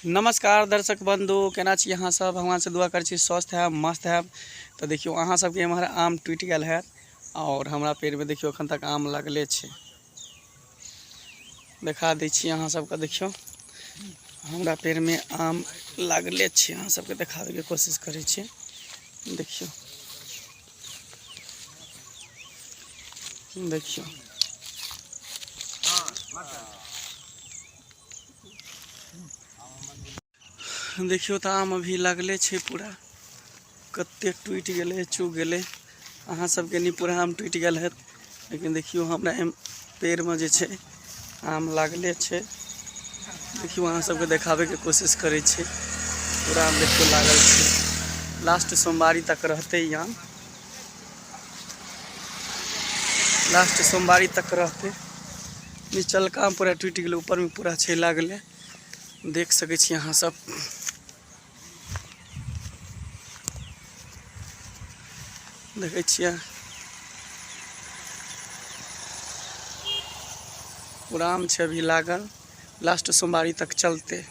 नमस्कार दर्शक बंधु, केना छी अहाँ सब। भगवान से दुआ कर छी स्वस्थ है मस्त है। तो देखियो अहाँ सबके एम्हर आम टूट गल है और हमरा पेड़ में देखियो अखन तक आम लगले छे। देखा दै छी अहाँ सबके, देखियो हमरा पेड़ में आम लगले छे। अहाँ सबके देखावे के कोशिश करे छी। देखियो देखियो देखियो तो आम अभी लगले छे पूरा। कते टूट गए चूक गए। अहाँ सबके नहीं पूरा आम टूट गल है, लेकिन देखियो हमरा पेड़ में जे छे आम लागले छे। देखियो अहाँ सबके देखावे के कोशिश करे छे। पूरा आम देखियो लागल छे। लास्ट सोमवारी तक रहते ही आम, लास्ट सोमवारी तक रहते। नीचलका आम पूरा टूट गए, ऊपर में पूरा छे लागले। देख सके छी अहाँ सब। देखे छिए पूरा आम छे अभी लागल। लास्ट सोमवारी तक चलते।